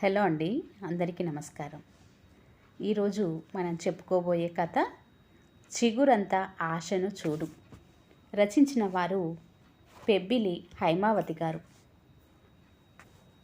Hello అండి, అందరికీ నమస్కారం. ఈరోజు మనం చెప్పుకోబోయే కథ చిగురంత ఆశను చూడు. రచించిన వారు పెబ్బిలి హైమావతి గారు.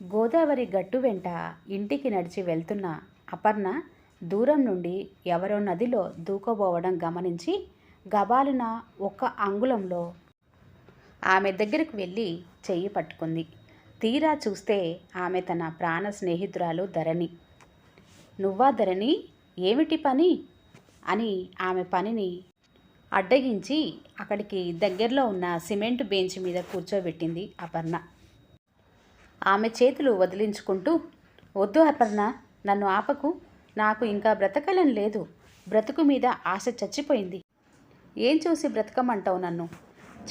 గోదావరి గట్టు వెంట ఇంటికి నడిచి వెళ్తున్న అపర్ణ దూరం నుండి ఎవరో నదిలో దూకబోవడం గమనించి గబాలున ఒక్క అంగుళంలో ఆమె దగ్గరకు వెళ్ళి చెయ్యి పట్టుకుంది. తీరా చూస్తే ఆమె తన ప్రాణ స్నేహితురాలు ధరణి. నువ్వా ధరణి, ఏమిటి పని అని ఆమె పనిని అడ్డగించి అక్కడికి దగ్గరలో ఉన్న సిమెంట్ బెంచ్ మీద కూర్చోబెట్టింది అపర్ణ. ఆమె చేతులు వదిలించుకుంటూ, వద్దు అపర్ణ, నన్ను ఆపకు, నాకు ఇంకా బ్రతకలం లేదు, బ్రతుకు మీద ఆశ చచ్చిపోయింది. ఏం చూసి బ్రతకమంటావు నన్ను?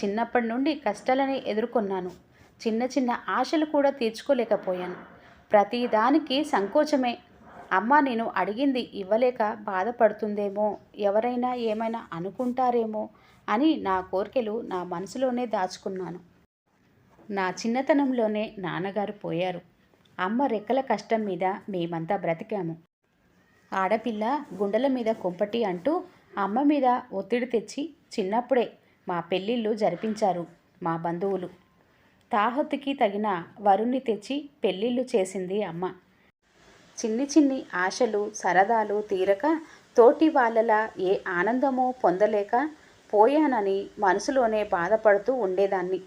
చిన్నప్పటి నుండి కష్టాలని ఎదుర్కొన్నాను. చిన్న చిన్న ఆశలు కూడా తీర్చుకోలేకపోయాను. ప్రతిదానికి సంకోచమే. అమ్మ నేను అడిగింది ఇవ్వలేక బాధపడుతుందేమో, ఎవరైనా ఏమైనా అనుకుంటారేమో అని నా కోరికలు నా మనసులోనే దాచుకున్నాను. నా చిన్నతనంలోనే నాన్నగారు పోయారు. అమ్మ రెక్కల కష్టం మీద మేమంతా బ్రతికాము. ఆడపిల్ల గుండెల మీద కొంపటి అంటూ అమ్మ మీద ఒత్తిడి తెచ్చి చిన్నప్పుడే మా పెళ్ళిళ్ళు జరిపించారు మా బంధువులు. తాహొత్తుకి తగిన వరుణ్ణి తెచ్చి పెళ్ళిళ్ళు చేసింది అమ్మ. చిన్ని చిన్ని ఆశలు సరదాలు తీరక తోటి వాళ్ళలా ఏ ఆనందమో పొందలేక పోయానని మనసులోనే బాధపడుతూ ఉండేదాన్ని.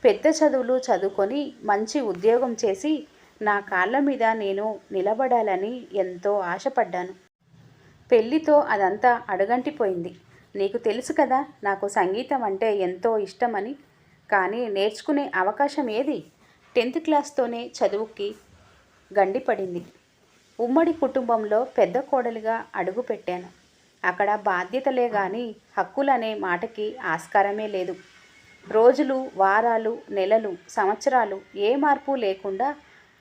పెద్ద చదువులు చదువుకొని మంచి ఉద్యోగం చేసి నా కాళ్ళ మీద నేను నిలబడాలని ఎంతో ఆశపడ్డాను. పెళ్ళితో అదంతా అడుగంటిపోయింది. నీకు తెలుసు కదా నాకు సంగీతం అంటే ఎంతో ఇష్టమని. కానీ నేర్చుకునే అవకాశం ఏది? 10th క్లాస్తోనే చదువుకి గండిపడింది. ఉమ్మడి కుటుంబంలో పెద్ద కోడలిగా అడుగుపెట్టాను. అక్కడ బాధ్యతలే కానీ హక్కులనే మాటకి ఆస్కారమే లేదు. రోజులు, వారాలు, నెలలు, సంవత్సరాలు ఏ మార్పు లేకుండా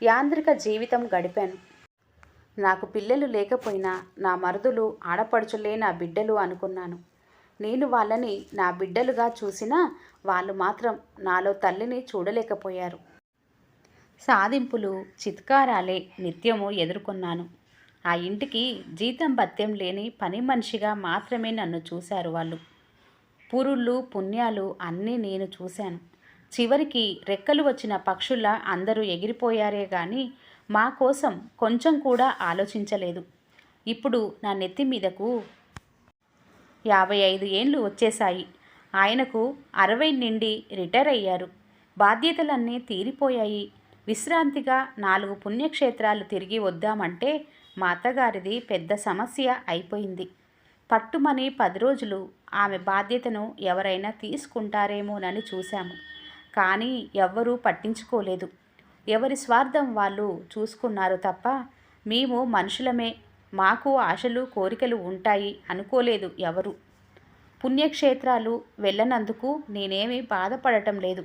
యాంత్రిక జీవితం గడిపాను. నాకు పిల్లలు లేకపోయినా నా మరుదులు, ఆడపడుచులే నా బిడ్డలు అనుకున్నాను. నేను వాళ్ళని నా బిడ్డలుగా చూసినా వాళ్ళు మాత్రం నాలో తల్లిని చూడలేకపోయారు. సాధింపులు, చిత్కారాలే నిత్యము ఎదుర్కొన్నాను. ఆ ఇంటికి జీతం భత్యం లేని పని మనిషిగా మాత్రమే నన్ను చూశారు వాళ్ళు. పురుళ్ళు, పుణ్యాలు అన్నీ నేను చూశాను. చివరికి రెక్కలు వచ్చిన పక్షుల్లా అందరూ ఎగిరిపోయారే కానీ మా కోసం కొంచెం కూడా ఆలోచించలేదు. ఇప్పుడు నా నెత్తి మీదకు 55 ఏండ్లు వచ్చేశాయి. ఆయనకు 60 నిండి రిటైర్ అయ్యారు. బాధ్యతలన్నీ తీరిపోయాయి. విశ్రాంతిగా 4 పుణ్యక్షేత్రాలు తిరిగి వద్దామంటే మా అత్తగారిది పెద్ద సమస్య అయిపోయింది. పట్టుమని 10 రోజులు ఆమె బాధ్యతను ఎవరైనా తీసుకుంటారేమోనని చూశాము. కానీ ఎవ్వరూ పట్టించుకోలేదు. ఎవరి స్వార్థం వాళ్ళు చూసుకున్నారు తప్ప మేము మనుషులమే, మాకు ఆశలు కోరికలు ఉంటాయి అనుకోలేదు ఎవరు. పుణ్యక్షేత్రాలు వెళ్ళనందుకు నేనేమీ బాధపడటం లేదు.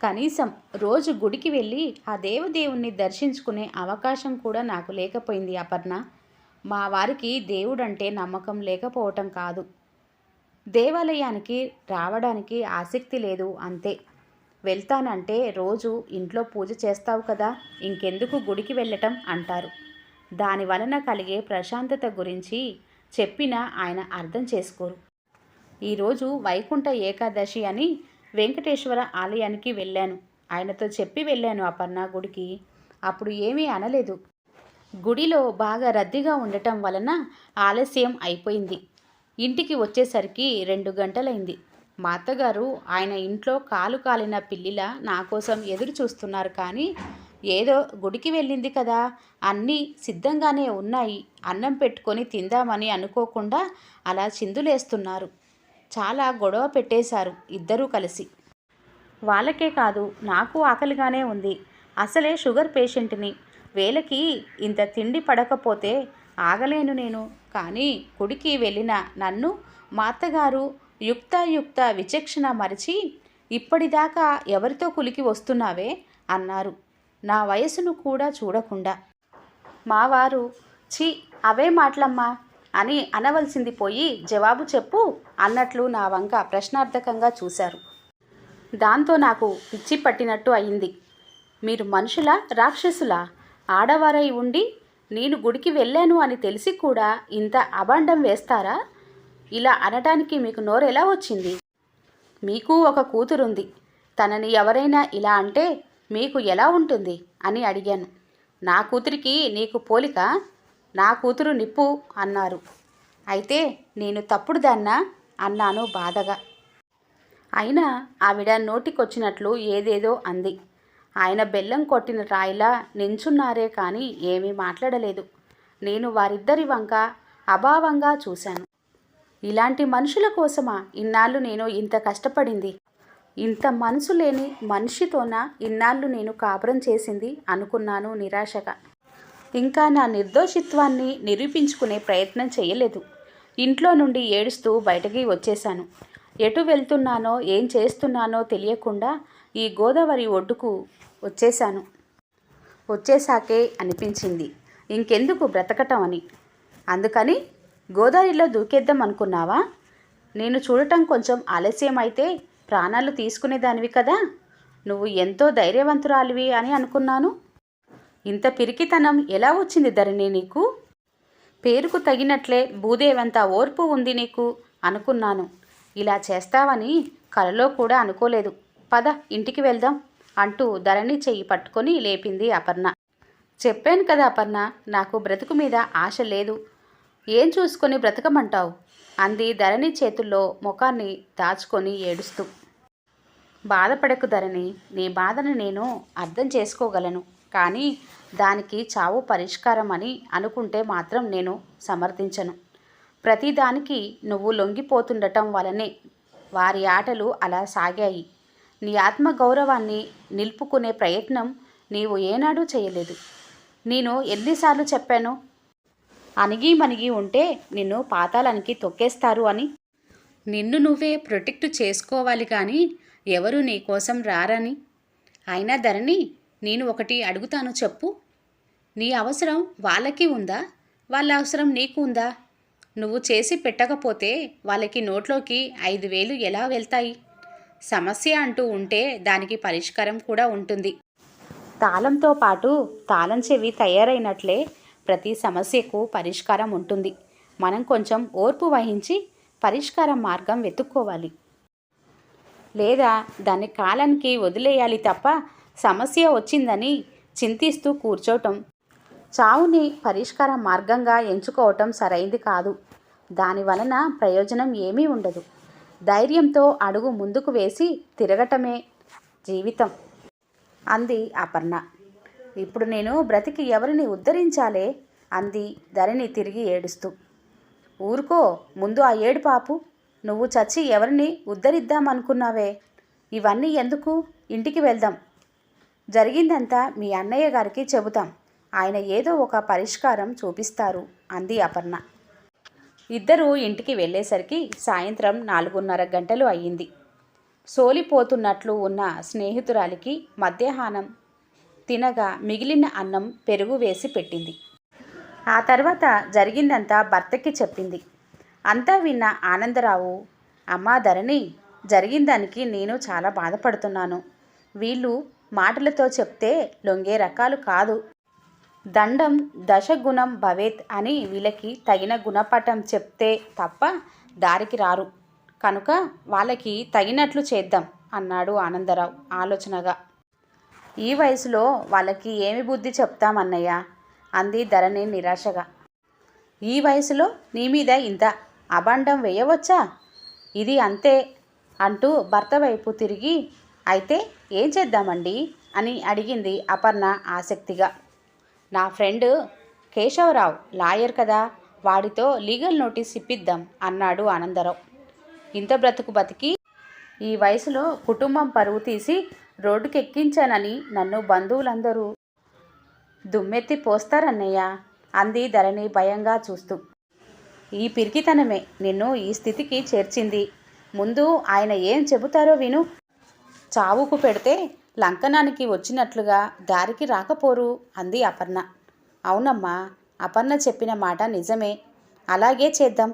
కనీసం రోజు గుడికి వెళ్ళి ఆ దేవదేవుణ్ణి దర్శించుకునే అవకాశం కూడా నాకు లేకపోయింది అపర్ణ. మా వారికి దేవుడంటే నమ్మకం లేకపోవటం కాదు, దేవాలయానికి రావడానికి ఆసక్తి లేదు అంతే. వెళ్తానంటే రోజు ఇంట్లో పూజ చేస్తావు కదా, ఇంకెందుకు గుడికి వెళ్ళటం అంటారు. దాని వలన కలిగే ప్రశాంతత గురించి చెప్పినా ఆయన అర్థం చేసుకోరు. ఈరోజు వైకుంఠ ఏకాదశి అని వెంకటేశ్వర ఆలయానికి వెళ్ళాను. ఆయనతో చెప్పి వెళ్ళాను అపర్ణ గుడికి. అప్పుడు ఏమీ అనలేదు. గుడిలో బాగా రద్దీగా ఉండటం వలన ఆలస్యం అయిపోయింది. ఇంటికి వచ్చేసరికి 2 గంటలైంది. మా అత్తగారు ఆయన ఇంట్లో కాలు కాలిన పిల్లిలా నా కోసం ఎదురు చూస్తున్నారు. కానీ ఏదో గుడికి వెళ్ళింది కదా, అన్నీ సిద్ధంగానే ఉన్నాయి, అన్నం పెట్టుకొని తిందామని అనుకోకుండా అలా చిందులేస్తున్నారు. చాలా గొడవ పెట్టేశారు ఇద్దరూ కలిసి. వాళ్ళకే కాదు నాకు ఆకలిగానే ఉంది. అసలే షుగర్ పేషెంట్ని. వేళకి ఇంత తిండి పడకపోతే ఆగలేను నేను. కానీ గుడికి వెళ్ళిన నన్ను మా అత్తగారు యుక్తాయుక్త విచక్షణ మరిచి, ఇప్పటిదాకా ఎవరితో కులికి వస్తున్నావే అన్నారు, నా వయసును కూడా చూడకుండా. మావారు ఛీ అవే మాటలమ్మా అని అనవలసింది పోయి జవాబు చెప్పు అన్నట్లు నా వంక ప్రశ్నార్థకంగా చూశారు. దాంతో నాకు పిచ్చి పట్టినట్టు అయింది. మీరు మనుషులా రాక్షసులా? ఆడవారై ఉండి నేను గుడికి వెళ్ళాను అని తెలిసి కూడా ఇంత అబాండం వేస్తారా? ఇలా అనటానికి మీకు నోరు ఎలా వచ్చింది? మీకు ఒక కూతురుంది. తనని ఎవరైనా ఇలా అంటే మీకు ఎలా ఉంటుంది అని అడిగాను. నా కూతురికి నీకు పోలిక? నా కూతురు నిప్పు అన్నారు. అయితే నేను తప్పుడు దాన్నా అన్నాను బాధగా. అయినా ఆవిడ నోటికొచ్చినట్లు ఏదేదో అంది. ఆయన బెల్లం కొట్టిన రాయిలా నించున్నారే కానీ ఏమీ మాట్లాడలేదు. నేను వారిద్దరి వంక అభావంగా చూశాను. ఇలాంటి మనుషుల కోసమా ఇన్నాళ్ళు నేను ఇంత కష్టపడింది? ఇంత మనసు లేని మనిషితోనా ఇన్నాళ్ళు నేను కాపురం చేసింది అనుకున్నాను నిరాశగా. ఇంకా నా నిర్దోషిత్వాన్ని నిరూపించుకునే ప్రయత్నం చేయలేదు. ఇంట్లో నుండి ఏడుస్తూ బయటకి వచ్చేశాను. ఎటు వెళ్తున్నానో ఏం చేస్తున్నానో తెలియకుండా ఈ గోదావరి ఒడ్డుకు వచ్చేశాను. వచ్చేసాకే అనిపించింది ఇంకెందుకు బ్రతకటం అని. అందుకని గోదావరిలో దూకేద్దాం అనుకున్నావా? నేను చూడటం కొంచెం ఆలస్యం అయితే ప్రాణాలు తీసుకునేదానివి కదా. నువ్వు ఎంతో ధైర్యవంతురాలివి అని అనుకున్నాను. ఇంత పిరికితనం ఎలా వచ్చింది ధరణి నీకు? పేరుకు తగినట్లే భూదేవంత ఓర్పు ఉంది నీకు అనుకున్నాను. ఇలా చేస్తావని కలలో కూడా అనుకోలేదు. పద ఇంటికి వెళ్దాం అంటూ ధరణి చెయ్యి పట్టుకొని లేపింది అపర్ణ. చెప్పాను కదా అపర్ణ, నాకు బ్రతుకు మీద ఆశ లేదు. ఏం చూసుకొని బ్రతకమంటావు అంది ధరణి చేతుల్లో ముఖాన్ని దాచుకొని ఏడుస్తూ. బాధపడకు ధరణి, నీ బాధను నేను అర్థం చేసుకోగలను. కానీ దానికి చావు పరిష్కారం అని అనుకుంటే మాత్రం నేను సమర్థించను. ప్రతిదానికి నువ్వు లొంగిపోతుండటం వలనే వారి ఆటలు అలా సాగాయి. నీ ఆత్మగౌరవాన్ని నిలుపుకునే ప్రయత్నం నీవు ఏనాడూ చేయలేదు. నేను ఎన్నిసార్లు చెప్పాను అణిగి మణిగి ఉంటే నిన్ను పాతాళానికి తొక్కేస్తారు అని. నిన్ను నువ్వే ప్రొటెక్ట్ చేసుకోవాలి కానీ ఎవరు నీ కోసం రారని. అయినా ధరణి, నేను ఒకటి అడుగుతాను చెప్పు. నీ అవసరం వాళ్ళకి ఉందా? వాళ్ళ అవసరం నీకు ఉందా? నువ్వు చేసి పెట్టకపోతే వాళ్ళకి నోట్లోకి 5,000 ఎలా వెళ్తాయి? సమస్య అంటూ ఉంటే దానికి పరిష్కారం కూడా ఉంటుంది. తాళంతో పాటు తాళం చెవి తయారైనట్లే ప్రతి సమస్యకు పరిష్కారం ఉంటుంది. మనం కొంచెం ఓర్పు వహించి పరిష్కార మార్గం వెతుక్కోవాలి. లేదా దాన్ని కాలానికి వదిలేయాలి తప్ప సమస్య వచ్చిందని చింతిస్తూ కూర్చోవటం, చావుని పరిష్కార మార్గంగా ఎంచుకోవటం సరైంది కాదు. దాని వలన ప్రయోజనం ఏమీ ఉండదు. ధైర్యంతో అడుగు ముందుకు వేసి తిరగటమే జీవితం అంది అపర్ణ. ఇప్పుడు నేను బ్రతికి ఎవరిని ఉద్ధరించాలే అంది ధరణి తిరిగి ఏడుస్తూ. ఊరుకో, ముందు ఆ ఏడు పాపు. నువ్వు చచ్చి ఎవరిని ఉద్ధరిద్దామనుకున్నావే? ఇవన్నీ ఎందుకు? ఇంటికి వెళ్దాం. జరిగిందంతా మీ అన్నయ్య గారికి చెబుతాం. ఆయన ఏదో ఒక పరిష్కారం చూపిస్తారు అంది అపర్ణ. ఇద్దరూ ఇంటికి వెళ్ళేసరికి సాయంత్రం 4:30 గంటలు అయ్యింది. సోలిపోతున్నట్లు ఉన్న స్నేహితురాలికి మధ్యాహ్నం తినగా మిగిలిన అన్నం పెరుగు వేసి పెట్టింది. ఆ తర్వాత జరిగిందంతా భర్తకి చెప్పింది. అంతా విన్న ఆనందరావు, అమ్మా ధరణి, జరిగిందానికి నేను చాలా బాధపడుతున్నాను. వీళ్ళు మాటలతో చెప్తే లొంగే రకాలు కాదు. దండం దశగుణం భవేత్ అని వీళ్ళకి తగిన గుణపాఠం చెప్తే తప్ప దారికి రారు. కనుక వాళ్ళకి తగినట్లు చేద్దాం అన్నాడు ఆనందరావు ఆలోచనగా. ఈ వయసులో వాళ్ళకి ఏమి బుద్ధి చెప్తామన్నయ్య అంది ధరణి నిరాశగా. ఈ వయసులో నీ మీద ఇంత అభాండం వేయవచ్చా? ఇది అంతే అంటూ భర్త వైపు తిరిగి, అయితే ఏం చేద్దామండి అని అడిగింది అపర్ణ ఆసక్తిగా. నా ఫ్రెండ్ కేశవరావు లాయర్ కదా, వాడితో లీగల్ నోటీస్ ఇప్పిద్దాం అన్నాడు ఆనందరావు. ఇంత బ్రతుకు బతికి ఈ వయసులో కుటుంబం పరువు తీసి రోడ్డుకెక్కించానని నన్ను బంధువులందరూ దుమ్మెత్తి పోస్తారన్నయ్య అంది ధరణి భయంగా చూస్తూ. ఈ పిరికితనమే నిన్ను ఈ స్థితికి చేర్చింది. ముందు ఆయన ఏం చెబుతారో విను. చావుకు పెడితే లంకనానికి వచ్చినట్లుగా దారికి రాకపోరు అంది అపర్ణ. అవునమ్మా, అపర్ణ చెప్పిన మాట నిజమే. అలాగే చేద్దాం.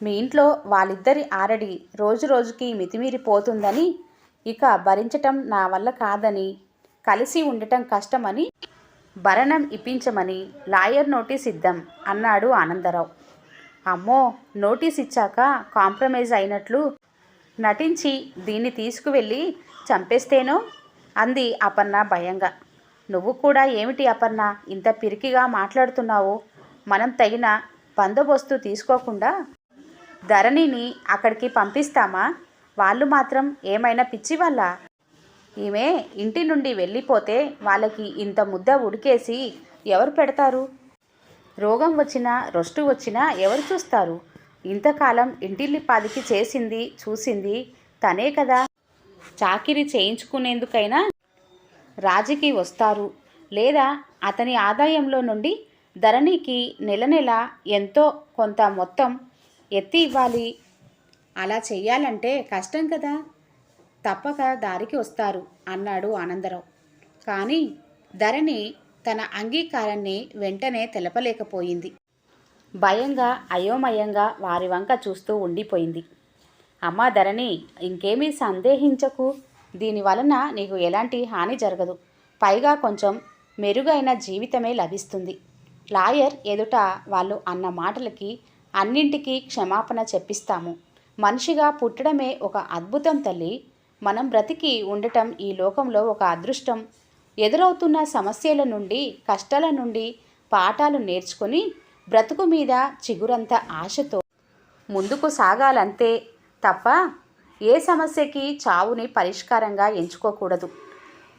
మీ ఇంట్లో వాళ్ళిద్దరి ఆరడి రోజు రోజుకి మితిమీరిపోతుందని, ఇక భరించటం నా వల్ల కాదని, కలిసి ఉండటం కష్టమని భరణం ఇప్పించమని లాయర్ నోటీస్ ఇద్దాం అన్నాడు ఆనందరావు. అమ్మో, నోటీస్ ఇచ్చాక కాంప్రమైజ్ అయినట్లు నటించి దీన్ని తీసుకువెళ్ళి చంపేస్తేనో అంది అపర్ణ భయంగా. నువ్వు కూడా ఏమిటి అపర్ణ ఇంత పిరికిగా మాట్లాడుతున్నావు? మనం తగిన బందోబస్తు తీసుకోకుండా ధరణిని అక్కడికి పంపిస్తామా? వాళ్ళు మాత్రం ఏమైనా పిచ్చి వాళ్ళ? ఈమె ఇంటి నుండి వెళ్ళిపోతే వాళ్ళకి ఇంత ముద్ద ఉడికేసి ఎవరు పెడతారు? రోగం వచ్చినా రొస్టు వచ్చినా ఎవరు చూస్తారు? ఇంతకాలం ఇంటిల్లిపాదికి చేసింది చూసింది తనే కదా. చాకిరీ చేయించుకునేందుకైనా రాజుకి వస్తారు, లేదా అతని ఆదాయంలో నుండి ధరణికి నెల నెల ఎంతో కొంత మొత్తం ఎత్తి ఇవ్వాలి. అలా చెయ్యాలంటే కష్టం కదా. తప్పక దారికి వస్తారు అన్నాడు ఆనందరావు. కానీ ధరణి తన అంగీకారాన్ని వెంటనే తెలపలేకపోయింది. భయంగా అయోమయంగా వారి వంక చూస్తూ ఉండిపోయింది. అమ్మా ధరణి, ఇంకేమీ సందేహించకు. దీనివలన నీకు ఎలాంటి హాని జరగదు. పైగా కొంచెం మెరుగైన జీవితమే లభిస్తుంది. లాయర్ ఎదుట వాళ్ళు అన్న మాటలకి అన్నింటికీ క్షమాపణ చెప్పిస్తాము. మనిషిగా పుట్టడమే ఒక అద్భుతం తల్లి. మనం బ్రతికి ఉండటం ఈ లోకంలో ఒక అదృష్టం. ఎదురవుతున్న సమస్యల నుండి కష్టాల నుండి పాఠాలు నేర్చుకొని బ్రతుకు మీద చిగురంత ఆశతో ముందుకు సాగాలంతే తప్ప ఏ సమస్యకి చావుని పరిష్కారంగా ఎంచుకోకూడదు.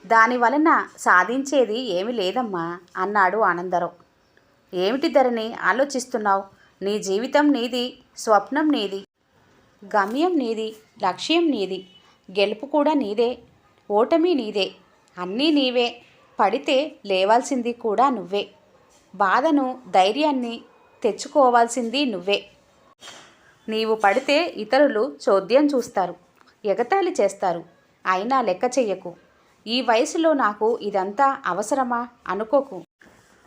దానివలన సాధించేది ఏమీ లేదమ్మా అన్నాడు ఆనందరావు. ఏమిటి ధరణి ఆలోచిస్తున్నావు? నీ జీవితం నీది, స్వప్నం నీది, గమ్యం నీది, లక్ష్యం నీది, గెలుపు కూడా నీదే, ఓటమి నీదే, అన్నీ నీవే. పడితే లేవాల్సింది కూడా నువ్వే. బాధను ధైర్యాన్ని తెచ్చుకోవాల్సింది నువ్వే. నీవు పడితే ఇతరులు చోద్యం చూస్తారు, ఎగతాళి చేస్తారు. అయినా లెక్క చెయ్యకు. ఈ వయసులో నాకు ఇదంతా అవసరమా అనుకోకు.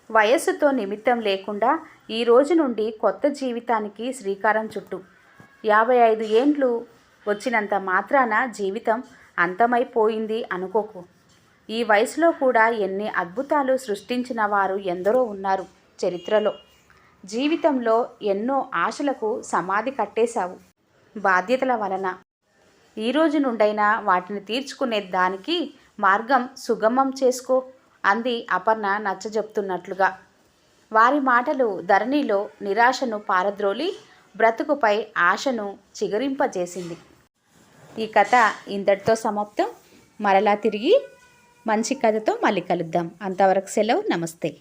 వయస్సుతో నిమిత్తం లేకుండా ఈ రోజు నుండి కొత్త జీవితానికి శ్రీకారం చుట్టు. 55 ఏండ్లు వచ్చినంత మాత్రాన జీవితం అంతమైపోయింది అనుకోకు. ఈ వయసులో కూడా ఎన్ని అద్భుతాలు సృష్టించిన వారు ఎందరో ఉన్నారు చరిత్రలో. జీవితంలో ఎన్నో ఆశలకు సమాధి కట్టేశావు బాధ్యతల వలన. ఈరోజు నుండైనా వాటిని తీర్చుకునే దానికి మార్గం సుగమం చేసుకో అంది అపర్ణ నచ్చజెప్తున్నట్లుగా. వారి మాటలు ధరణిలో నిరాశను పారద్రోలి బ్రతుకుపై ఆశను చిగురింపజేసింది. ఈ కథ ఇంతటితో సమాప్తం. మరలా తిరిగి మంచి కథతో మళ్ళీ కలుద్దాం. అంతవరకు సెలవు. నమస్తే.